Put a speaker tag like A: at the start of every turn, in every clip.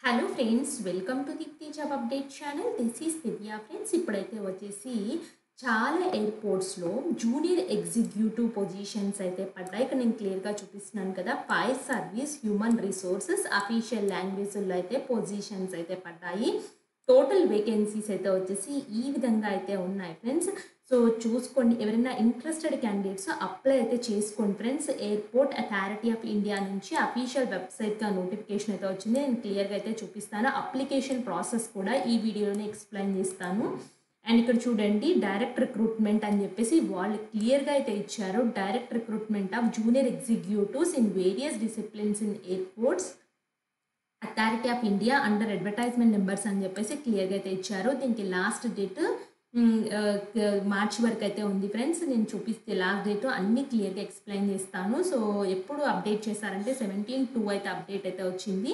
A: Hello friends, welcome to Deepthi job update channel. This is Divya friends. ఇప్పుడైతే వచ్చేసి చాలా ఎయిర్పోర్ట్స్లో junior executive positions అయితే పడ్డాయి. ఇక్కడ నేను క్లియర్గా చూపిస్తున్నాను కదా. Fire service, human resources, official లాంగ్వేజ్లో అయితే పొజిషన్స్ అయితే పడ్డాయి. టోటల్ వేకెన్సీస్ అయితే వచ్చేసి ఈ విధంగా అయితే ఉన్నాయి ఫ్రెండ్స్. సో చూసుకోండి, ఎవరైనా ఇంట్రెస్టెడ్ క్యాండిడేట్స్ అప్లై అయితే చేసుకోండి friends. Airport authority of India నుంచి అఫీషియల్ వెబ్సైట్గా నోటిఫికేషన్ అయితే వచ్చింది. నేను క్లియర్గా అయితే చూపిస్తాను. అప్లికేషన్ ప్రాసెస్ కూడా ఈ వీడియోలోనే ఎక్స్ప్లెయిన్ చేస్తాను. అండ్ ఇక్కడ చూడండి, డైరెక్ట్ రిక్రూట్మెంట్ అని చెప్పేసి వాళ్ళు క్లియర్గా అయితే ఇచ్చారు. Direct recruitment of junior executives in various disciplines in airports authority of India under advertisement numbers అని చెప్పేసి క్లియర్గా అయితే ఇచ్చారు. దీనికి లాస్ట్ డేట్ మార్చి వరకు అయితే ఉంది ఫ్రెండ్స్. నేను చూపిస్తే లాస్ట్ డేట్ అన్నీ క్లియర్గా ఎక్స్ప్లెయిన్ చేస్తాను. సో ఎప్పుడు అప్డేట్ చేశారంటే 17/2 అయితే అప్డేట్ అయితే వచ్చింది.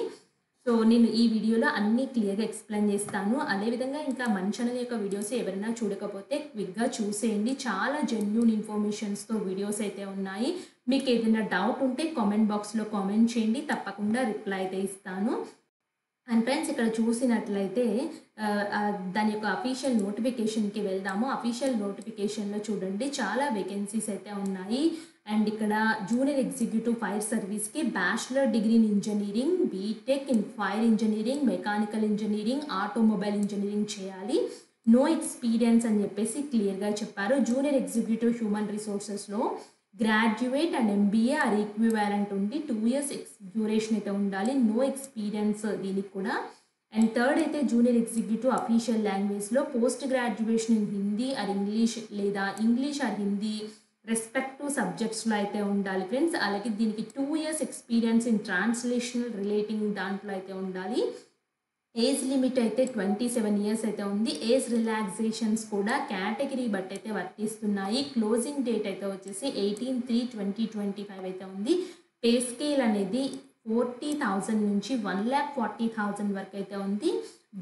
A: సో నేను ఈ వీడియోలో అన్నీ క్లియర్గా ఎక్స్ప్లెయిన్ చేస్తాను. అదేవిధంగా ఇంకా మన ఛానల్ యొక్క వీడియోస్ ఎవరైనా చూడకపోతే క్విక్గా చూసేయండి. చాలా జెన్యూన్ ఇన్ఫర్మేషన్స్తో వీడియోస్ అయితే ఉన్నాయి. మీకు ఏదైనా డౌట్ ఉంటే కామెంట్ బాక్స్లో కామెంట్ చేయండి, తప్పకుండా రిప్లై అయితే ఇస్తాను. అండ్ ఫ్రెండ్స్, ఇక్కడ చూసినట్లయితే దాని యొక్క అఫీషియల్ నోటిఫికేషన్కి వెళ్దాము. అఫీషియల్ నోటిఫికేషన్లో చూడండి, చాలా వేకెన్సీస్ అయితే ఉన్నాయి. అండ్ ఇక్కడ జూనియర్ ఎగ్జిక్యూటివ్ ఫైర్ సర్వీస్కి bachelor degree in engineering, BTech in fire engineering, mechanical engineering, automobile engineering చేయాలి. నో ఎక్స్పీరియన్స్ అని చెప్పేసి క్లియర్గా చెప్పారు. జూనియర్ ఎగ్జిక్యూటివ్ హ్యూమన్ రిసోర్సెస్లో graduate and MBA or equivalent ఉండి 2 years డ్యూరేషన్ అయితే ఉండాలి. నో ఎక్స్పీరియన్స్ దీనికి కూడా. అండ్ థర్డ్ అయితే జూనియర్ ఎగ్జిక్యూటివ్ అఫీషియల్ లాంగ్వేజ్లో post graduation in Hindi or English లేదా ఇంగ్లీష్ ఆర్ హిందీ రెస్పెక్టివ్ సబ్జెక్ట్స్లో అయితే ఉండాలి ఫ్రెండ్స్. అలాగే దీనికి 2 years experience in translational relating దాంట్లో అయితే ఉండాలి. ఏజ్ లిమిట్ అయితే 27 years అయితే ఉంది. ఏజ్ రిలాక్సేషన్స్ కూడా కేటగిరీ బట్టి అయితే వర్తిస్తున్నాయి. క్లోజింగ్ డేట్ అయితే వచ్చేసి 18/3/2025 అయితే ఉంది. పే స్కేల్ అనేది 40,000 నుంచి 1,40,000 వరకు అయితే ఉంది.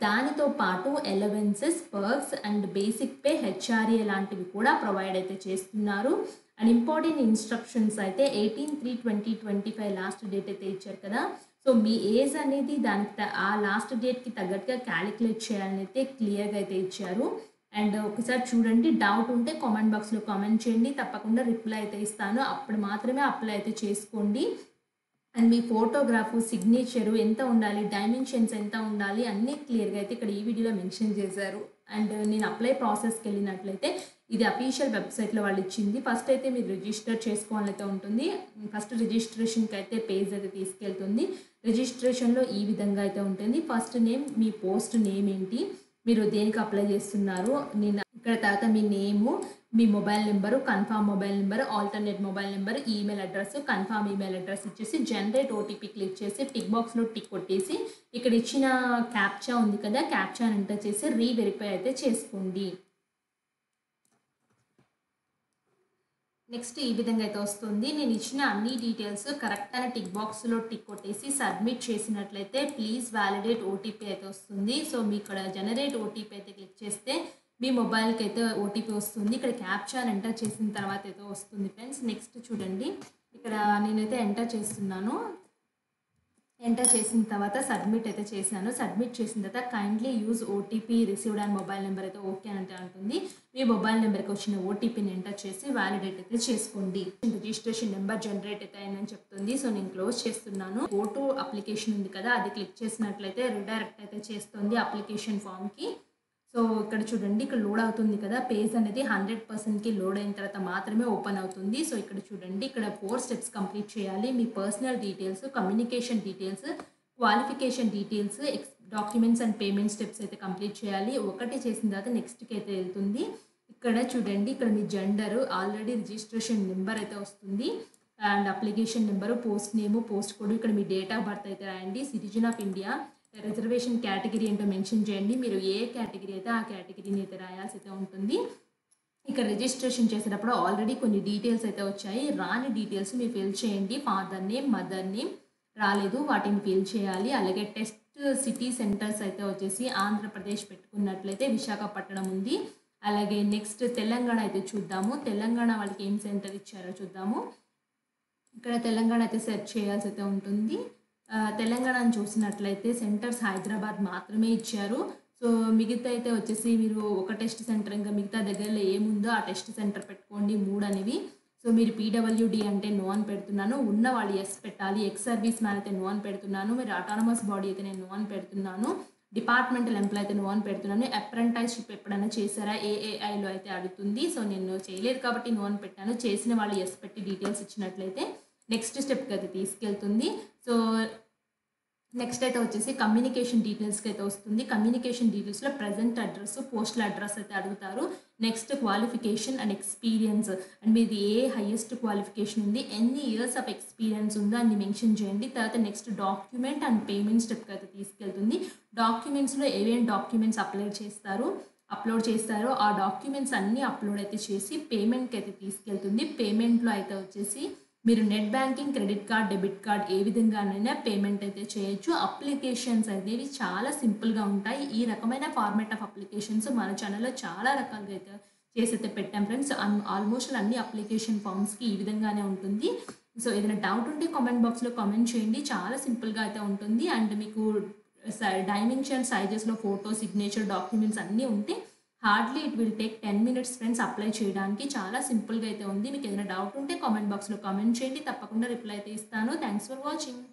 A: దానితో పాటు allowances, perks and basic pay, HRA లాంటివి కూడా ప్రొవైడ్ అయితే చేస్తున్నారు. అండ్ ఇంపార్టెంట్ ఇన్స్ట్రక్షన్స్ అయితే 18/3/2025 లాస్ట్ డేట్ అయితే ఇచ్చారు కదా. సో మీ ఏజ్ అనేది దానికి ఆ లాస్ట్ డేట్కి తగ్గట్టుగా క్యాలిక్యులేట్ చేయాలని అయితే క్లియర్గా అయితే ఇచ్చారు. అండ్ ఒకసారి చూడండి, డౌట్ ఉంటే కామెంట్ బాక్స్లో కామెంట్ చేయండి, తప్పకుండా రిప్లై అయితే ఇస్తాను. అప్పుడు మాత్రమే అప్లై అయితే చేసుకోండి. అండ్ మీ ఫోటోగ్రాఫ్, సిగ్నేచరు ఎంత ఉండాలి, డైమెన్షన్స్ ఎంత ఉండాలి అన్నీ క్లియర్గా అయితే ఇక్కడ ఈ వీడియోలో మెన్షన్ చేశారు. అండ్ నేను అప్లై ప్రాసెస్కి వెళ్ళినట్లయితే ఇది అఫీషియల్ వెబ్సైట్లో వాళ్ళు ఇచ్చింది. ఫస్ట్ అయితే మీరు రిజిస్టర్ చేసుకోవాలైతే ఉంటుంది. ఫస్ట్ రిజిస్ట్రేషన్కి అయితే పేజ్ అయితే తీసుకెళ్తుంది. రిజిస్ట్రేషన్లో ఈ విధంగా అయితే ఉంటుంది. ఫస్ట్ నేమ్, మీ పోస్ట్ నేమ్ ఏంటి, మీరు దేనికి అప్లై చేస్తున్నారు, నేను ఇక్కడ తర్వాత మీ నేము, మీ mobile number, confirm mobile number, alternate mobile number, email address, confirm email address ఇచ్చేసి జనరేట్ ఓటీపీ క్లిక్ చేసి టిక్ బాక్స్లో టిక్ కొట్టేసి ఇక్కడ ఇచ్చిన క్యాప్చా ఉంది కదా, క్యాప్చాని ఎంటర్ చేసి రీవెరిఫై అయితే చేసుకోండి. నెక్స్ట్ ఈ విధంగా అయితే వస్తుంది. నేను ఇచ్చిన అన్ని డీటెయిల్స్ కరెక్ట్ అయిన టిక్ బాక్స్లో టిక్ కొట్టేసి సబ్మిట్ చేసినట్లయితే ప్లీజ్ వ్యాలిడేట్ ఓటీపీ అయితే వస్తుంది. సో మీ ఇక్కడ జనరేట్ ఓటీపీ అయితే క్లిక్ చేస్తే మీ మొబైల్కి అయితే ఓటీపీ వస్తుంది. ఇక్కడ క్యాప్చర్ ఎంటర్ చేసిన తర్వాత అయితే వస్తుంది ఫ్రెండ్స్. నెక్స్ట్ చూడండి, ఇక్కడ నేనైతే ఎంటర్ చేస్తున్నాను. ఎంటర్ చేసిన తర్వాత సబ్మిట్ అయితే చేశాను. సబ్మిట్ చేసిన తర్వాత kindly use OTP received and mobile number అయితే ఓకే అంటే అంటుంది. మీ మొబైల్ నెంబర్కి వచ్చిన ఓటీపీని ఎంటర్ చేసి వ్యాలిడేట్ అయితే చేసుకోండి. రిజిస్ట్రేషన్ నెంబర్ జనరేట్ అయితే అయిందని చెప్తుంది. సో నేను క్లోజ్ చేస్తున్నాను. గో టు అప్లికేషన్ ఉంది కదా, అది క్లిక్ చేసినట్లయితే రిడైరెక్ట్ అయితే చేస్తుంది అప్లికేషన్ ఫామ్కి. సో ఇక్కడ చూడండి, ఇక్కడ లోడ్ అవుతుంది కదా, పేజ్ అనేది 100%కి లోడ్ అయిన తర్వాత మాత్రమే ఓపెన్ అవుతుంది. సో ఇక్కడ చూడండి, ఇక్కడ 4 steps కంప్లీట్ చేయాలి. మీ personal details, communication details, qualification details, documents and payment steps అయితే కంప్లీట్ చేయాలి. ఒకటి చేసిన తర్వాత నెక్స్ట్కి అయితే వెళ్తుంది. ఇక్కడ చూడండి, ఇక్కడ మీ జెండర్, ఆల్రెడీ రిజిస్ట్రేషన్ నెంబర్ అయితే వస్తుంది. And application number, post name, post code, ఇక్కడ మీ డేట్ ఆఫ్ బర్త్ అయితే రాయండి. Citizen of India, reservation category ఏంటో మెన్షన్ చేయండి. మీరు ఏ కేటగిరీ అయితే ఆ కేటగిరీని అయితే రాయాల్సి అయితే ఉంటుంది. ఇక్కడ రిజిస్ట్రేషన్ చేసేటప్పుడు ఆల్రెడీ కొన్ని డీటెయిల్స్ అయితే వచ్చాయి. రాని డీటెయిల్స్ మీరు ఫిల్ చేయండి. ఫాదర్ నేమ్, మదర్ నేమ్ రాలేదు, వాటిని ఫిల్ చేయాలి. అలాగే టెస్ట్ సిటీ సెంటర్స్ అయితే వచ్చేసి ఆంధ్రప్రదేశ్ పెట్టుకున్నట్లయితే విశాఖపట్నం ఉంది. అలాగే నెక్స్ట్ తెలంగాణ అయితే చూద్దాము. తెలంగాణ వాళ్ళకి ఏం సెంటర్ ఇచ్చారో చూద్దాము. ఇక్కడ తెలంగాణ అయితే సెర్చ్ చేయాల్సి అయితే ఉంటుంది. తెలంగాణను చూసినట్లయితే సెంటర్స్ హైదరాబాద్ మాత్రమే ఇచ్చారు. సో, మిగతా అయితే వచ్చేసి మీరు ఒక టెస్ట్ సెంటర్ ఇంకా మిగతా దగ్గరలో ఏముందో ఆ టెస్ట్ సెంటర్ పెట్టుకోండి 3 అనేవి. సో, మీరు పీడబ్ల్యూడీ అంటే నో అని పెడుతున్నాను. ఉన్న వాళ్ళు యెస్ పెట్టాలి. ఎక్స్ సర్వీస్ మ్యాన్ అయితే నో అని పెడుతున్నాను. మీరు అటానమస్ బాడీ అయితే నేను నో అని పెడుతున్నాను. డిపార్ట్మెంటల్ ఎంప్లాయ్ అయితే నో అని పెడుతున్నాను. అప్రెంటిస్‌షిప్ ఎప్పుడైనా చేశారా? ఏఏఐలో అయితే అడుగుతుంది. సో, నేను చేయలేదు కాబట్టి నో అని పెట్టాను. చేసిన వాళ్ళు యెస్ పెట్టి డీటెయిల్స్ ఇచ్చినట్లయితే నెక్స్ట్ స్టెప్‌కి అయితే తీసుకెళ్తుంది. సో, నెక్స్ట్ అయితే వచ్చేసి కమ్యూనికేషన్ డీటెయిల్స్‌కి అయితే వస్తుంది. కమ్యూనికేషన్ డీటెయిల్స్‌లో ప్రెజెంట్ అడ్రస్, పోస్టల్ అడ్రస్ అయితే అడుగుతారు. Next qualification and experience and మీది హైయెస్ట్ క్వాలిఫికేషన్ ఉంది, ఎన్ని ఇయర్స్ ఆఫ్ ఎక్స్‌పీరియన్స్ ఉందో అన్ని మెన్షన్ చేయండి. తర్వాత నెక్స్ట్ డాక్యుమెంట్ అండ్ పేమెంట్ స్టెప్‌కి అయితే తీసుకెళ్తుంది. డాక్యుమెంట్స్‌లో ఏవేం డాక్యుమెంట్స్ అప్లోడ్ చేస్తారో ఆ డాక్యుమెంట్స్ అన్నీ అప్లోడ్ అయితే చేసి పేమెంట్‌కి అయితే తీసుకెళ్తుంది. పేమెంట్‌లో అయితే వచ్చేసి మీరు net banking, credit card, debit card ఏ విధంగానైనా పేమెంట్ అయితే చేయొచ్చు. అప్లికేషన్స్ అనేవి చాలా సింపుల్‌గా ఉంటాయి. ఈ రకమైన ఫార్మాట్ ఆఫ్ అప్లికేషన్స్ మన ఛానల్‌లో చాలా రకాలుగా అయితే చేసైతే పెట్టాం ఫ్రెండ్స్. ఆల్మోస్ట్ అన్ని అప్లికేషన్ ఫామ్స్‌కి ఈ విధంగానే ఉంటుంది. సో, ఏదైనా డౌట్ ఉంటే కామెంట్ బాక్స్‌లో కామెంట్ చేయండి. చాలా సింపుల్‌గా అయితే ఉంటుంది. అండ్ మీకు డైమెన్షన్, సైజెస్‌లో ఫోటో, సిగ్నేచర్, డాక్యుమెంట్స్ అన్నీ ఉంటే hardly it will take 10 minutes friends apply చేయడానికి. చాలా సింపుల్‌గా అయితే ఉంది. మీకు ఏదైనా డౌట్ ఉంటే కామెంట్ బాక్స్‌లో కామెంట్ చేయండి. తప్పకుండా రిప్లై అయితే ఇస్తాను. Thanks for watching.